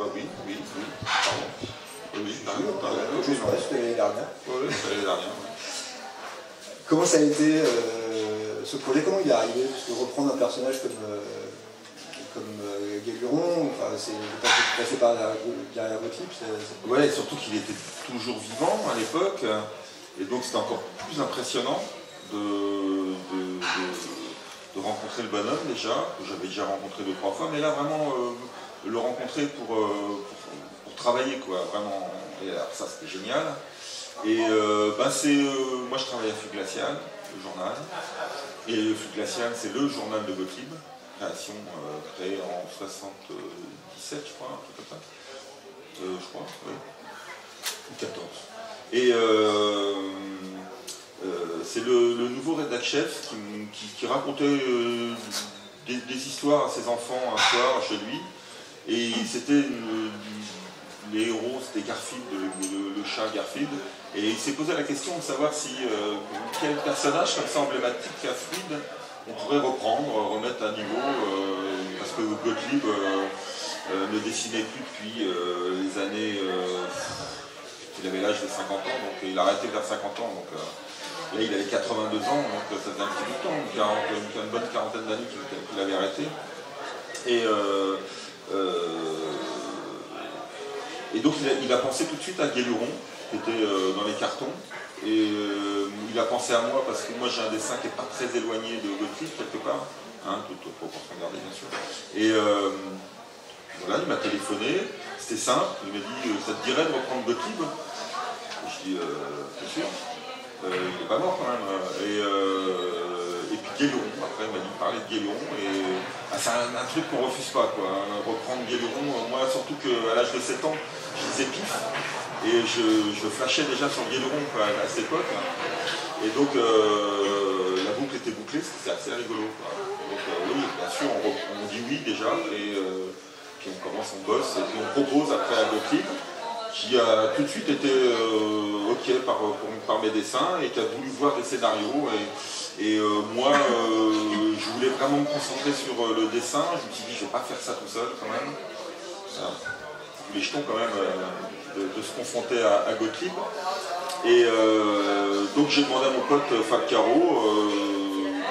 bah oui, pardon. Oui, c'était l'année dernière. Oui, c'était l'année dernière. Ouais. Comment ça a été ce projet, comment il est arrivé? Parce que reprendre un personnage comme Guéluron, enfin, c'est passé par derrière Gottlieb. Ouais, et surtout qu'il était toujours vivant à l'époque, et donc c'était encore plus impressionnant de rencontrer le bonhomme déjà, que j'avais déjà rencontré 2-3 fois, mais là vraiment le rencontrer pour travailler, quoi, vraiment. Et alors ça c'était génial. Et moi je travaille à Flux Glacial, le journal, et Flux Glacial c'est le journal de Gottlieb, création créée en 77 je crois, un truc comme ça. Je crois, oui. Ou 14. Et c'est le nouveau rédac-chef qui racontait des histoires à ses enfants un soir chez lui. Et c'était les héros, c'était Garfield, le chat Garfield. Et il s'est posé la question de savoir si quel personnage comme ça emblématique à Fluide on pourrait remettre à niveau, parce que Gottlieb ne dessinait plus depuis les années... il avait l'âge de 50 ans, donc il a arrêté vers 50 ans. Donc, là, il avait 82 ans, donc ça faisait un petit bout de temps, une bonne quarantaine d'années qu'il avait arrêté. Et donc, il a pensé tout de suite à Guéluron, qui était dans les cartons. Et il a pensé à moi, parce que moi, j'ai un dessin qui n'est pas très éloigné de Gottlieb, quelque part. Hein, toute proportion gardée, bien sûr. Et voilà, il m'a téléphoné. C'était simple, il m'a dit ça te dirait de reprendre Gottlieb? Je dis c'est sûr, il n'est pas mort quand même. Et puis Guéluron, après il m'a dit parler de Guéluron, et c'est un truc qu'on refuse pas, quoi, hein, reprendre Guéluron. Moi surtout qu'à l'âge de 7 ans, je lisais Pif, et je flashais déjà sur Guéluron à cette époque. Et donc la boucle était bouclée, c'était assez rigolo, quoi. Donc oui, bien sûr, on dit oui déjà, et puis on commence, on bosse, et puis on propose après à Gottlieb, qui a tout de suite été OK par mes dessins, et qui a voulu voir des scénarios. Et moi, je voulais vraiment me concentrer sur le dessin. Je me suis dit, je ne vais pas faire ça tout seul quand même. Les jetons quand même de se confronter à Gottlieb. Et donc j'ai demandé à mon pote Fab Caro,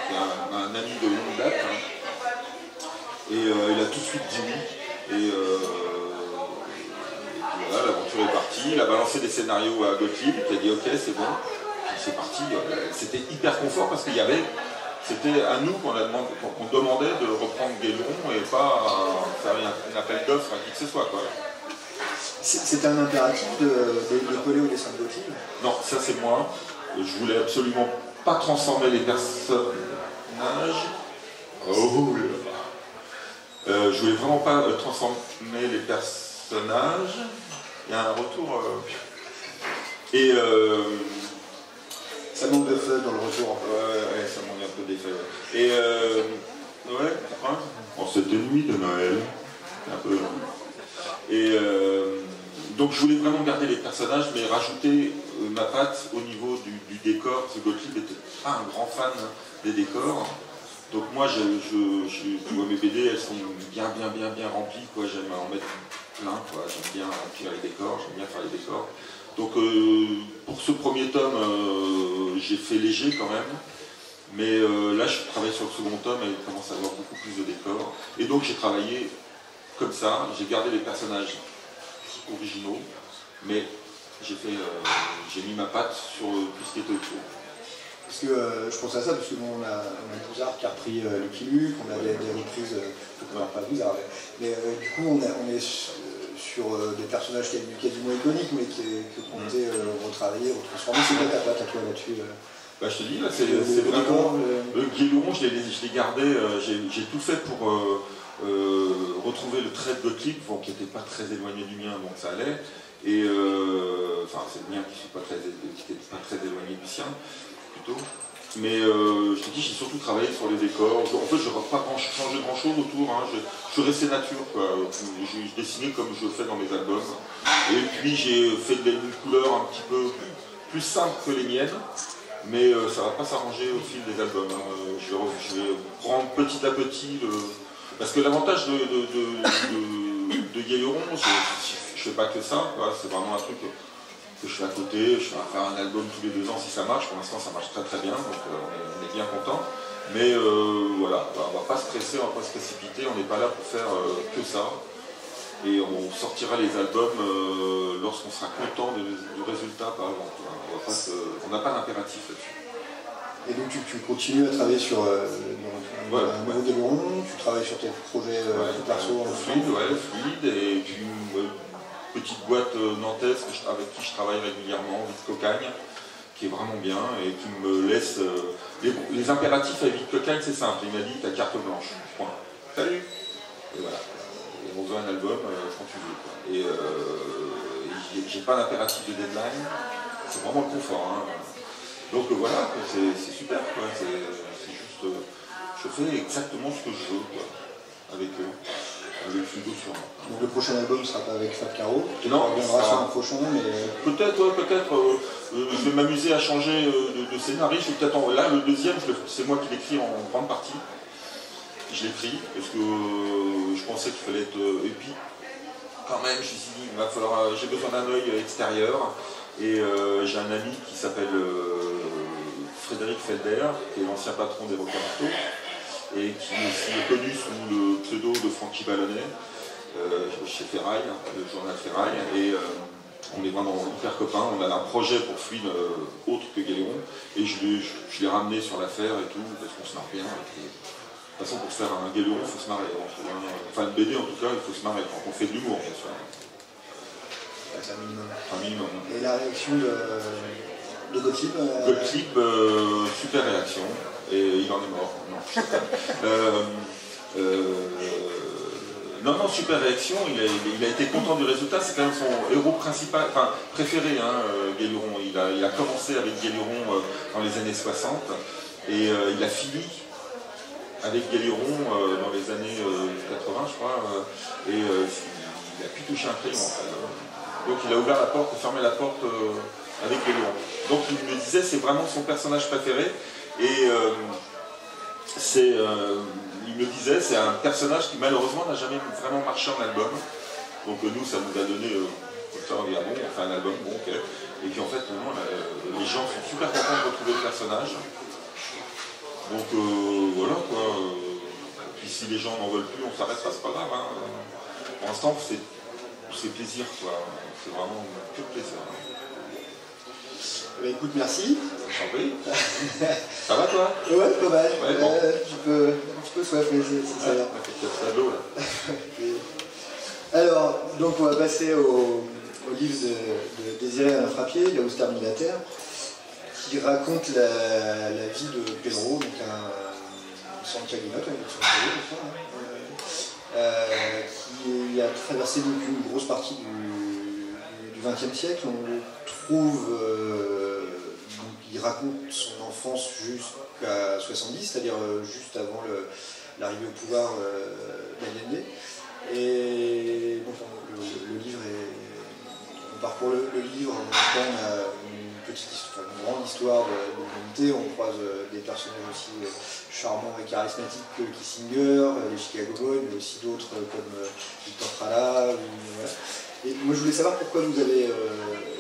qui est un ami de longue date, hein, et il a tout de suite dit oui. Et voilà, l'aventure est partie, il a balancé des scénarios à Gottlieb, qui a dit ok, c'est bon, c'est parti. C'était hyper confort parce qu'il y avait, c'était à nous qu'on demandait de reprendre Guéluron et pas faire un appel d'offres à qui que ce soit, quoi. C'était un impératif de coller au dessin de Gottlieb? Non, ça c'est moi. Je voulais absolument pas transformer les personnages. Oh là là. Je voulais vraiment pas transformer les personnages. Il y a un retour. Et ça manque de feu dans le retour. Ouais, ça manque un peu d'effet. Ouais. Et ouais, hein, bon, c'était nuit de Noël. Un peu. Et donc je voulais vraiment garder les personnages, mais rajouter ma patte au niveau du décor, parce que Gottlieb n'était pas un grand fan des décors. Donc moi, tu vois mes BD, elles sont bien remplies, quoi. J'aime en mettre plein, quoi. J'aime bien remplir les décors, j'aime bien faire les décors. Donc pour ce premier tome, j'ai fait léger quand même. Mais là, je travaille sur le second tome et il commence à avoir beaucoup plus de décors. Et donc j'ai travaillé comme ça, j'ai gardé les personnages originaux, mais j'ai mis ma patte sur tout ce qui était autour. Parce que je pense à ça, parce que bon, on a Bouzard qui a repris Lucky Luke, on a des reprises, pas Bouzard, mais du coup on est sur des personnages quasiment iconiques, mais qu'on comptait retravailler, retransformer. C'est quoi ta patte à toi là-dessus? Bah, je te dis, là, c'est vraiment... Le Guéluron, je l'ai gardé, j'ai tout fait pour retrouver le trait de Gottlieb, bon, qui n'était pas très éloigné du mien, donc ça allait. Et enfin, c'est le mien qui n'était pas très éloigné du sien, plutôt. Mais je te dis, j'ai surtout travaillé sur les décors. En fait, je n'ai pas changé grand-chose autour. Hein. Je suis resté nature, quoi. Je dessinais comme je fais dans mes albums. Et puis, j'ai fait une couleur un petit peu plus simple que les miennes. Mais ça ne va pas s'arranger au fil des albums. Hein. Je vais prendre petit à petit le... Parce que l'avantage de Gailleron, je fais pas que ça, c'est vraiment un truc que je fais à côté. Je vais faire un album tous les 2 ans si ça marche. Pour l'instant, ça marche très très bien, donc on est bien content. Mais voilà, on va pas se presser, on va pas se précipiter, on n'est pas là pour faire que ça. Et on sortira les albums lorsqu'on sera content du résultat, pas avant. On n'a pas d'impératif là-dessus. Et donc tu continues à travailler sur un nouveau Gailleron, tu travailles sur tes projets perso fluide, et puis une petite boîte nantaise avec qui je travaille régulièrement, Vite Cocagne, qui est vraiment bien et qui me laisse... les impératifs à Vite Cocagne, c'est simple, il m'a dit t'as carte blanche, point. Salut. Et voilà. Et on veut un album quand tu veux. Quoi. Et j'ai pas d'impératif de deadline, c'est vraiment le confort. Hein. Donc voilà, c'est super, quoi. C'est juste, je fais exactement ce que je veux, quoi, avec eux, avec Fugo sur moi. Donc le prochain album ne sera pas avec Fab Caro? Non, on reviendra sur un prochain, mais... Peut-être, je vais m'amuser à changer de scénario. Là, le deuxième, c'est moi qui l'écris en grande partie. Je l'écris, parce que je pensais qu'il fallait être épique. Quand même, je me suis dit, j'ai besoin d'un œil extérieur. Et j'ai un ami qui s'appelle Frédéric Felder, qui est l'ancien patron des Rocamarteaux, et qui est aussi connu sous le pseudo de Francky Ballonnet, chez Ferraille, le journal Ferraille. Et on est vraiment hyper copains. On a un projet pour Fluide autre que Gailleron. Et je l'ai ramené sur l'affaire et tout, parce qu'on se marre bien. De toute façon, pour faire un Gailleron, il faut se marrer. Enfin, une BD en tout cas, il faut se marrer. Quand on fait de l'humour, bien sûr. C'est un minimum. Un minimum. Et la réaction de Gottlieb Gottlieb, super réaction. Et il en est mort. Non, super réaction. Il a été content du résultat. C'est quand même son héros principal, enfin préféré, hein, Gailleron. Il a commencé avec Gailleron dans les années 60 et il a fini avec Gailleron dans les années 80, je crois. Et il a pu toucher un crayon. En fait. Donc il a ouvert la porte, fermé la porte avec Gailleron. Donc il me disait c'est vraiment son personnage préféré. Et il me disait c'est un personnage qui malheureusement n'a jamais vraiment marché en album. Donc nous ça nous a donné ça, on dit ah bon, on fait un album, bon ok. Et puis en fait non, les gens sont super contents de retrouver le personnage. Donc voilà quoi. Puis si les gens n'en veulent plus, on s'arrête pas, c'est pas grave. Hein. Pour l'instant c'est plaisir quoi. C'est vraiment que plaisir. Bah, écoute, merci. Oui. Ça va toi? Ouais, pas mal. Ouais, bon. Un petit peu soif, mais c'est ça. C'est l'eau là. Alors, donc on va passer au livre de Désiré Alain Frappier, Là où se termine la Terre, qui raconte la vie de Pedro, donc un Santiaguinote, qui a traversé donc une grosse partie du XXe siècle. On le trouve, il raconte son enfance jusqu'à 70, c'est-à-dire juste avant l'arrivée au pouvoir d'Allende. Et donc le livre on parcourt le livre, en même temps on a une grande histoire de l'humanité, on croise des personnages aussi charmants et charismatiques que Kissinger, les Chicago Boys, mais aussi d'autres comme Victor Trala. Voilà. Et moi je voulais savoir pourquoi vous avez...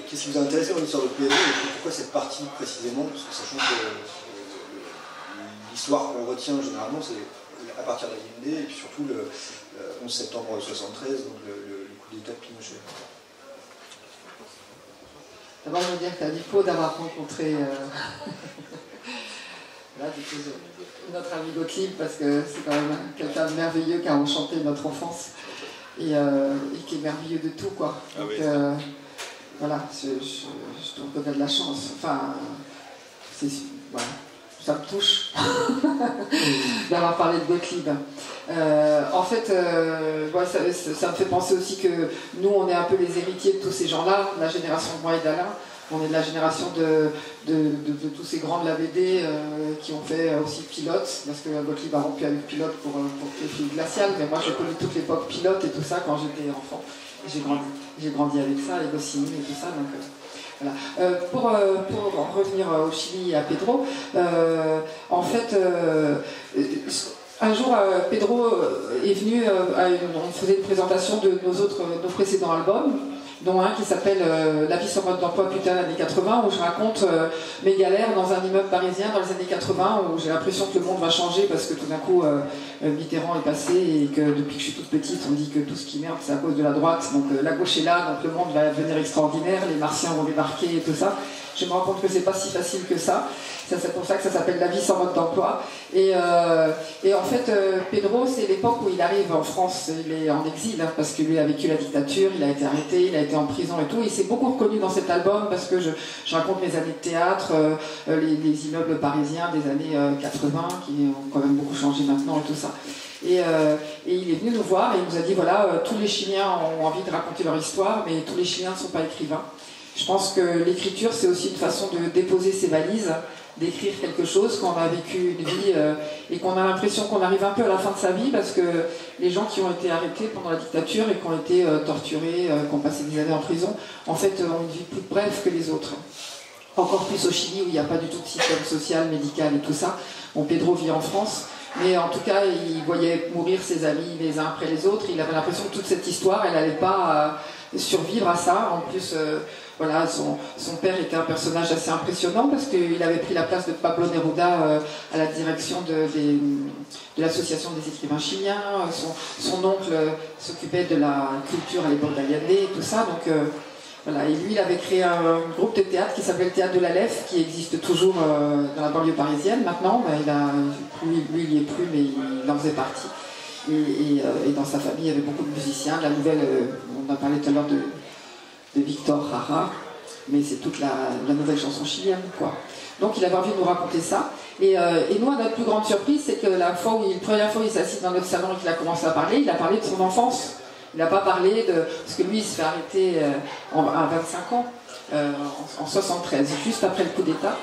qu'est-ce qui vous a intéressé dans l'histoire de Pedro et pourquoi cette partie précisément, parce que sachant que l'histoire qu'on retient généralement c'est à partir d'Allende et puis surtout le 11 septembre 1973, donc le coup d'État de Pinochet. D'abord, je veux dire que tu as du pot d'avoir rencontré là, du coup, notre ami Gottlieb, parce que c'est quand même quelqu'un de merveilleux qui a enchanté notre enfance et qui est merveilleux de tout, quoi. Ah donc, oui. voilà, je trouve qu'on a de la chance. Enfin, voilà, ça me touche d'avoir parlé de Gottlieb. En fait, ça me fait penser aussi que nous, on est un peu les héritiers de tous ces gens-là, la génération de moi et d'Alain. On est de la génération de tous ces grands de la BD qui ont fait aussi Pilote, parce que Gottlieb a rompu avec Pilote pour les filles glaciales, mais moi j'ai connu toute l'époque Pilote et tout ça quand j'étais enfant. J'ai grandi avec ça, les Goscinny et tout ça. Donc, voilà. Pour revenir au Chili et à Pedro, en fait, Un jour, Pedro est venu, on faisait une présentation de nos précédents albums, dont un qui s'appelle La vie sans mode d'emploi putain années 80, où je raconte mes galères dans un immeuble parisien dans les années 80, où j'ai l'impression que le monde va changer parce que tout d'un coup Mitterrand est passé et que depuis que je suis toute petite on dit que tout ce qui merde c'est à cause de la droite, donc la gauche est là, donc le monde va devenir extraordinaire, les martiens vont débarquer et tout ça. Je me rends compte que c'est pas si facile que ça. C'est pour ça que ça s'appelle La vie sans mode d'emploi. Et en fait, Pedro, c'est l'époque où il arrive en France. Il est en exil, hein, parce que lui a vécu la dictature, il a été arrêté, il a été en prison et tout. Il s'est beaucoup reconnu dans cet album parce que je raconte mes années de théâtre, les immeubles parisiens des années 80, qui ont quand même beaucoup changé maintenant et tout ça. Et il est venu nous voir et il nous a dit, voilà, tous les Chiliens ont envie de raconter leur histoire, mais tous les Chiliens ne sont pas écrivains. Je pense que l'écriture, c'est aussi une façon de déposer ses valises, d'écrire quelque chose, qu'on a vécu une vie et qu'on a l'impression qu'on arrive un peu à la fin de sa vie, parce que les gens qui ont été arrêtés pendant la dictature et qui ont été torturés, qui ont passé des années en prison, en fait, ont une vie plus brève que les autres. Encore plus au Chili, où il n'y a pas du tout de système social, médical et tout ça. Bon, Pedro vit en France, mais en tout cas, il voyait mourir ses amis les uns après les autres. Il avait l'impression que toute cette histoire, elle n'allait pas survivre à ça. En plus, voilà, son père était un personnage assez impressionnant parce qu'il avait pris la place de Pablo Neruda à la direction de l'association des écrivains chiliens. Son oncle s'occupait de la culture à l'époque d'Allende et tout ça. Donc voilà, et lui, il avait créé un groupe de théâtre qui s'appelait le Théâtre de l'Aleph, qui existe toujours dans la banlieue parisienne maintenant. Lui, il n'y est plus, mais il en faisait partie. Et dans sa famille, il y avait beaucoup de musiciens. La nouvelle, on a parlé tout à l'heure de Victor Jara, mais c'est toute la nouvelle chanson chilienne, quoi. Donc il avait envie de nous raconter ça. Et nous, notre plus grande surprise, c'est que la première fois où il s'est assis dans notre salon et qu'il a commencé à parler, il a parlé de son enfance. Il n'a pas parlé de... Parce que lui, il se fait arrêter à 25 ans, en 73, juste après le coup d'État.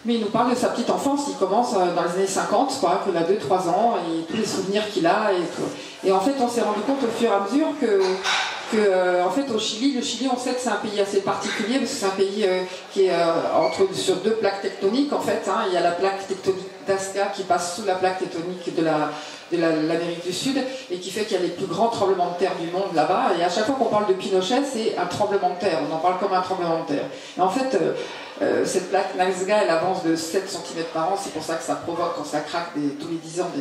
Mais il nous parle de sa petite enfance. Il commence dans les années 50, quoi, qu'il a 2-3 ans, et tous les souvenirs qu'il a. Et en fait, on s'est rendu compte au fur et à mesure que en fait, au Chili, le Chili, on sait que c'est un pays assez particulier, parce que c'est un pays qui est sur deux plaques tectoniques, en fait. Hein. Il y a la plaque tectonique d'Azca qui passe sous la plaque tectonique de l'Amérique du Sud, et qui fait qu'il y a les plus grands tremblements de terre du monde là-bas. Et à chaque fois qu'on parle de Pinochet, c'est un tremblement de terre. On en parle comme un tremblement de terre. Et en fait, cette plaque Nazca, elle avance de 7 cm par an. C'est pour ça que ça provoque, quand ça craque tous les 10 ans,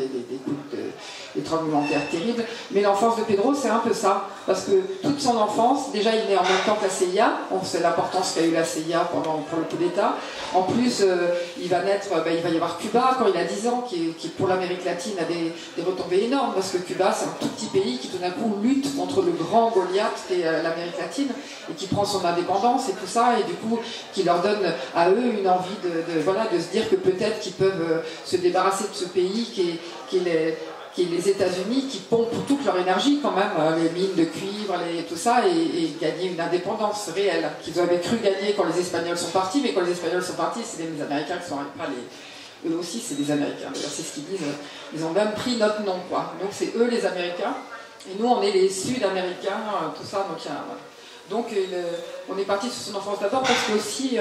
des tremblements de terre terribles. Mais l'enfance de Pedro, c'est un peu ça. Parce que toute son enfance, déjà, il est en même temps que la CIA. On sait l'importance qu'a eu la CIA pour le coup d'État. En plus, il va naître, il va y avoir Cuba quand il a 10 ans, qui pour l'Amérique latine a des retombées énormes, parce que Cuba, c'est un tout petit pays qui tout d'un coup lutte contre le grand Goliath qui est l'Amérique latine, et qui prend son indépendance et tout ça, et du coup, qui leur donne à eux une envie de se dire que peut-être qu'ils peuvent se débarrasser de ce pays qui est les États-Unis, qui pompent toute leur énergie quand même, les mines de cuivre, tout ça, et gagner une indépendance réelle, qu'ils avaient cru gagner quand les Espagnols sont partis, mais quand les Espagnols sont partis, c'est les Américains qui sont pas eux aussi, c'est des Américains, d'ailleurs, c'est ce qu'ils disent, ils ont même pris notre nom, quoi. Donc c'est eux les Américains, et nous on est les Sud-Américains, tout ça, donc on est parti sur son enfance d'abord, parce que aussi,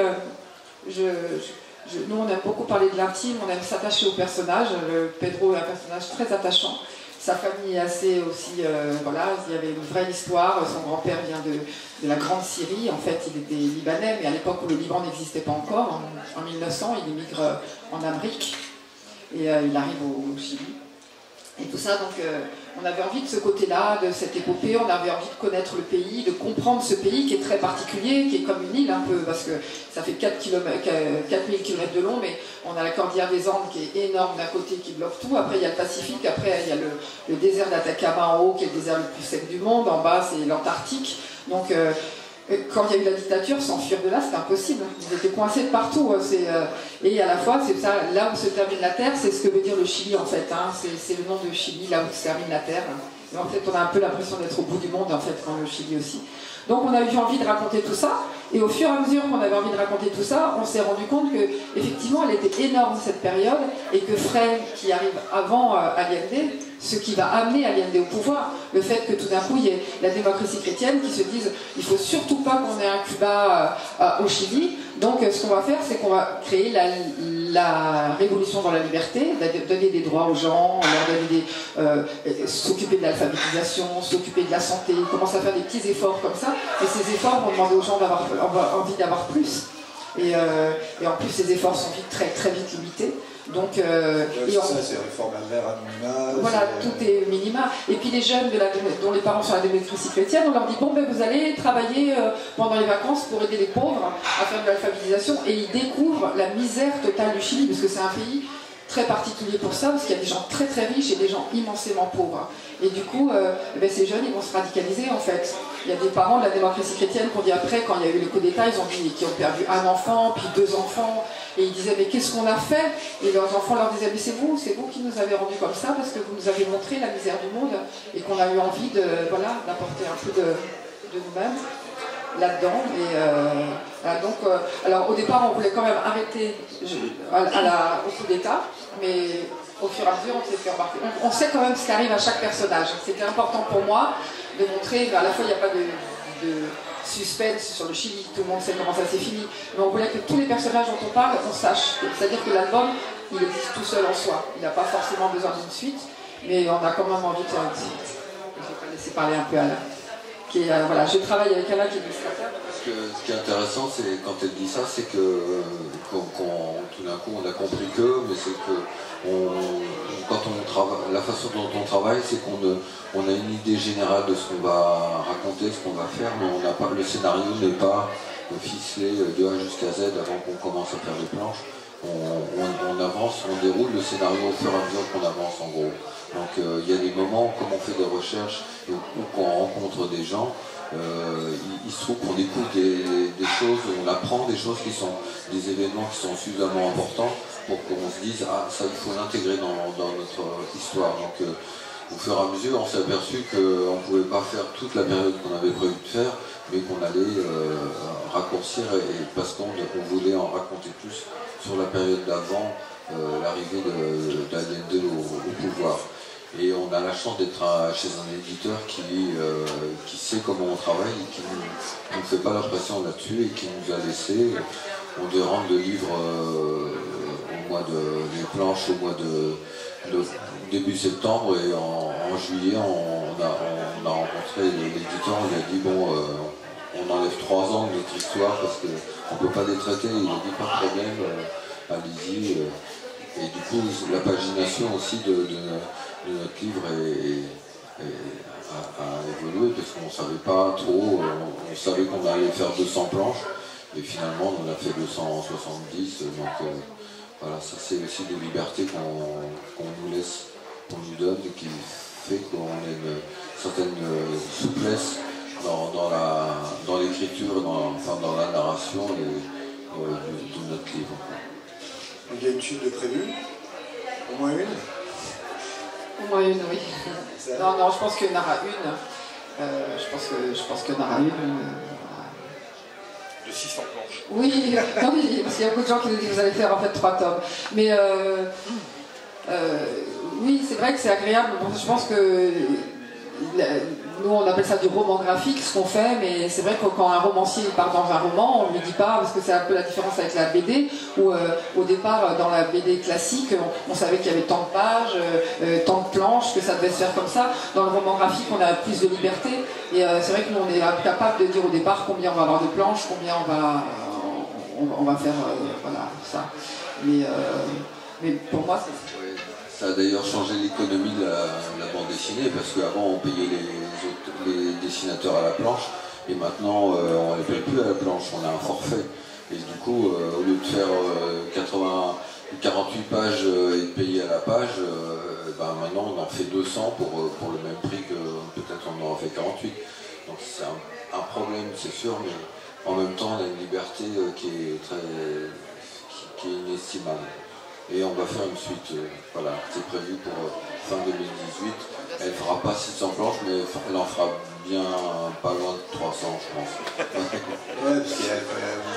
nous on aime beaucoup parler de l'intime, on aime s'attacher au personnage. Pedro est un personnage très attachant. Sa famille est assez aussi, voilà, il y avait une vraie histoire. Son grand-père vient de la Grande Syrie. En fait, il était libanais, mais à l'époque où le Liban n'existait pas encore, en 1900, il émigre en Amérique et il arrive au Chili. Et tout ça, donc on avait envie de ce côté-là, de cette épopée, on avait envie de connaître le pays, de comprendre ce pays qui est très particulier, qui est comme une île un peu, parce que ça fait 4000 km de long, mais on a la cordillère des Andes qui est énorme d'un côté, qui bloque tout, après il y a le Pacifique, après il y a le désert d'Atacama en haut, qui est le désert le plus sec du monde, en bas c'est l'Antarctique, donc... quand il y a eu la dictature, s'enfuir de là, c'était impossible. Ils étaient coincés de partout. Et à la fois, c'est ça, là où se termine la Terre, c'est ce que veut dire le Chili en fait. Hein. C'est le nom de Chili, là où se termine la Terre. Et en fait, on a un peu l'impression d'être au bout du monde, en fait, quand le Chili aussi. Donc on a eu envie de raconter tout ça. Et au fur et à mesure qu'on avait envie de raconter tout ça, on s'est rendu compte que, effectivement, elle était énorme cette période, et que Frei, qui arrive avant Allende, ce qui va amener Allende au pouvoir. Le fait que tout d'un coup, il y ait la démocratie chrétienne qui se dise il ne faut surtout pas qu'on ait un Cuba au Chili. Donc ce qu'on va faire, c'est qu'on va créer la révolution dans la liberté, donner des droits aux gens, leur donner s'occuper de l'alphabétisation, s'occuper de la santé. Ils commencent à faire des petits efforts comme ça. Et ces efforts vont demander aux gens d'avoir envie d'avoir plus. Et en plus, ces efforts sont très, très vite limités. Donc, c'est réforme agraire à minima. Voilà, tout est minima. Et puis les jeunes dont les parents sont à la démocratie chrétienne, on leur dit bon, ben, vous allez travailler pendant les vacances pour aider les pauvres à faire de l'alphabétisation. Et ils découvrent la misère totale du Chili, parce que c'est un pays très particulier pour ça, parce qu'il y a des gens très très riches et des gens immensément pauvres. Et du coup, ben, ces jeunes, ils vont se radicaliser en fait. Il y a des parents de la démocratie chrétienne qui ont dit après, quand il y a eu le coup d'État, ils ont dit qu'ils ont perdu un enfant, puis 2 enfants, et ils disaient mais qu'est-ce qu'on a fait? Et leurs enfants leur disaient mais c'est vous qui nous avez rendus comme ça, parce que vous nous avez montré la misère du monde, et qu'on a eu envie d'apporter un peu de nous-mêmes là-dedans. Et donc, alors au départ, on voulait quand même arrêter au coup d'État, mais au fur et à mesure, on s'est fait remarquer. On sait quand même ce qui arrive à chaque personnage. C'était important pour moi de montrer, à la fois il n'y a pas de suspense sur le Chili, tout le monde sait comment ça s'est fini, mais on voulait que tous les personnages dont on parle, on sache. C'est-à-dire que l'album, il existe tout seul en soi. Il n'a pas forcément besoin d'une suite, mais on a quand même envie de faire une suite. Je vais laisser parler un peu Alain. Voilà, je travaille avec Alain qui est illustrateur. Ce qui est intéressant, c'est quand elle dit ça, c'est que tout d'un coup on a compris mais c'est que quand on travaille, la façon dont on travaille, c'est qu'on a une idée générale de ce qu'on va raconter, ce qu'on va faire, mais on n'a pas, le scénario n'est pas ficelé de A jusqu'à Z avant qu'on commence à faire les planches. On avance, on déroule le scénario au fur et à mesure qu'on avance en gros. Donc il y a des moments, comme on fait des recherches ou qu'on rencontre des gens, il se trouve qu'on découvre des choses, on apprend des choses qui sont des événements qui sont suffisamment importants pour qu'on se dise ah ça il faut l'intégrer dans notre histoire. Donc au fur et à mesure on s'est aperçu qu'on ne pouvait pas faire toute la période qu'on avait prévu de faire, mais qu'on allait raccourcir parce qu'on voulait en raconter plus sur la période d'avant l'arrivée d'Allende au pouvoir. Et on a la chance d'être chez un éditeur qui sait comment on travaille et qui ne nous fait pas la pression là-dessus et qui nous a laissé. On devait rendre le livre les planches au mois de début septembre, et en juillet on a rencontré l'éditeur, on lui a dit bon on enlève 3 ans de notre histoire parce qu'on ne peut pas les traiter. Il a dit pas de problème, allez-y. Et du coup la pagination aussi de notre livre a évolué parce qu'on ne savait pas trop, on savait qu'on allait faire 200 planches et finalement on en a fait 270, donc voilà, ça c'est aussi des libertés qu'on nous laisse, qu'on nous donne et qui fait qu'on a une certaine souplesse dans l'écriture, dans la narration de notre livre. Il y a une chute de prévu, au moins une. Au moins une, oui. Non, je pense qu'il y en aura une. Je pense qu'il y en aura une. De 600 planches. Oui, parce qu'il y a beaucoup de gens qui nous disent que vous allez faire en fait 3 tomes. Mais oui, c'est vrai que c'est agréable. Je pense que nous on appelle ça du roman graphique, ce qu'on fait, mais c'est vrai que quand un romancier part dans un roman, on ne lui dit pas, parce que c'est un peu la différence avec la BD, où au départ dans la BD classique, on savait qu'il y avait tant de pages, tant de planches, que ça devait se faire comme ça. Dans le roman graphique, on a plus de liberté, et c'est vrai que nous on est incapable de dire au départ combien on va avoir de planches, combien on va faire, voilà, ça. Mais pour moi, c'est... Ça a d'ailleurs changé l'économie de la bande dessinée, parce qu'avant on payait les dessinateurs à la planche, et maintenant on ne les paye plus à la planche, on a un forfait. Et du coup, au lieu de faire 48 pages et de payer à la page, maintenant on en fait 200 pour le même prix que peut-être on aurait fait 48. Donc c'est un problème, c'est sûr, mais en même temps on a une liberté qui est inestimable. Et on va faire une suite, voilà, c'est prévu pour fin 2018. Elle ne fera pas 600 planches, mais elle en fera bien pas loin de 300, je pense. Ouais, parce que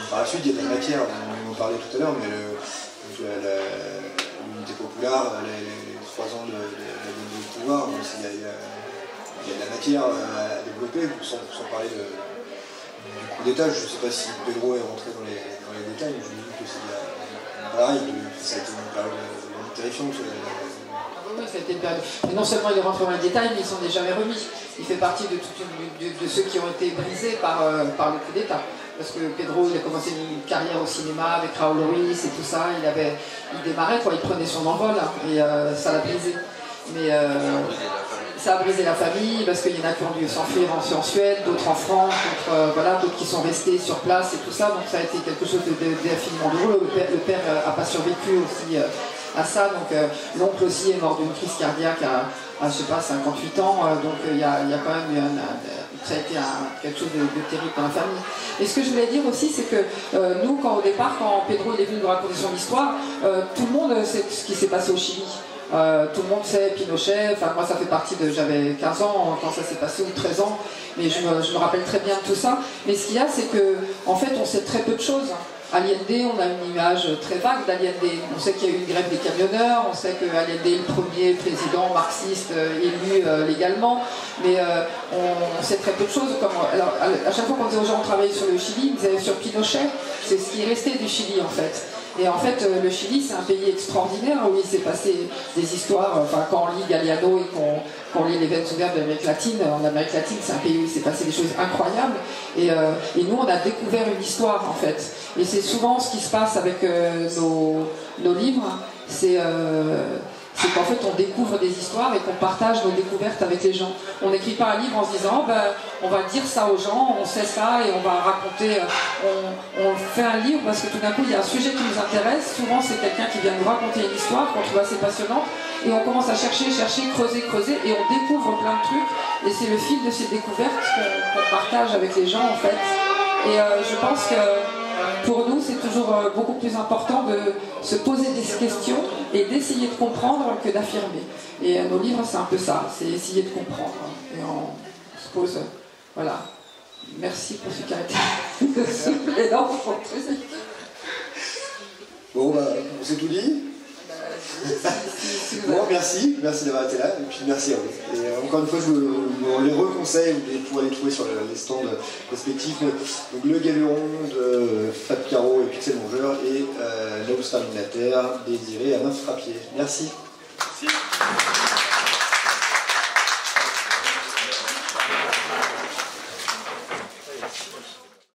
par la suite, il y a de la matière, on en parlait tout à l'heure, mais l'unité populaire, les 3 ans de la pouvoir, donc il y a de la matière à développer, sans parler du coup d'État. Je ne sais pas si Pedro est rentré dans les détails, mais je me dis que ça a été une période terrifiante. Oui, ça a été une période. Mais non seulement il est rentré dans les détails, mais il s'en est jamais remis. Il fait partie de ceux qui ont été brisés par le coup d'État. Parce que Pedro, il a commencé une carrière au cinéma avec Raoul Ruiz et tout ça. Il démarrait, quoi, il prenait son envol, hein, et ça l'a brisé. Mais ça a brisé la famille, parce qu'il y en a qui ont dû s'enfuir en Suède, d'autres en France, d'autres qui sont restés sur place et tout ça. Donc ça a été quelque chose d'infiniment douloureux. Le père n'a pas survécu aussi à ça. Donc l'oncle aussi est mort d'une crise cardiaque à je sais pas, 58 ans. Donc il y a quand même eu ça a été quelque chose de terrible dans la famille. Et ce que je voulais dire aussi, c'est que nous, au départ, quand Pedro est venu nous raconter son histoire, tout le monde sait ce qui s'est passé au Chili. Tout le monde sait Pinochet, enfin moi ça fait partie de, j'avais 15 ans quand ça s'est passé, ou 13 ans, mais je me rappelle très bien de tout ça. Mais ce qu'il y a, c'est que en fait on sait très peu de choses. Allende, on a une image très vague d'Allende. On sait qu'il y a eu une grève des camionneurs, on sait que Allende est le premier président marxiste élu légalement, mais on sait très peu de choses. Alors, à chaque fois qu'on disait aux gens on travaillait sur le Chili, ils disaient sur Pinochet, c'est ce qui est resté du Chili en fait. Et en fait, le Chili, c'est un pays extraordinaire où il s'est passé des histoires. Enfin, quand on lit Galeano et qu'on lit les veines ouvertes de l'Amérique latine, en Amérique latine, c'est un pays où il s'est passé des choses incroyables. Et nous, on a découvert une histoire, en fait. Et c'est souvent ce qui se passe avec nos livres. C'est qu'en fait on découvre des histoires et qu'on partage nos découvertes avec les gens. On n'écrit pas un livre en se disant on va dire ça aux gens, on sait ça et on va raconter, on fait un livre parce que tout d'un coup il y a un sujet qui nous intéresse, souvent c'est quelqu'un qui vient nous raconter une histoire qu'on trouve assez passionnante et on commence à chercher, creuser et on découvre plein de trucs et c'est le fil de ces découvertes qu'on partage avec les gens en fait. Et je pense que pour nous, c'est toujours beaucoup plus important de se poser des questions et d'essayer de comprendre que d'affirmer. Et nos livres, c'est un peu ça, c'est essayer de comprendre. Et on se pose, voilà. Merci pour ce qui a été suppléant. Bon, on s'est tout dit. Bon, merci d'avoir été là, et puis merci à vous. Et encore une fois, je vous les reconseille, vous pouvez les trouver sur les stands respectifs. Donc, Le Galuron de Fab Caro et Pixel Mongeur et L'Austre Terminateur, Désiré Alain Frappier. Merci. Merci.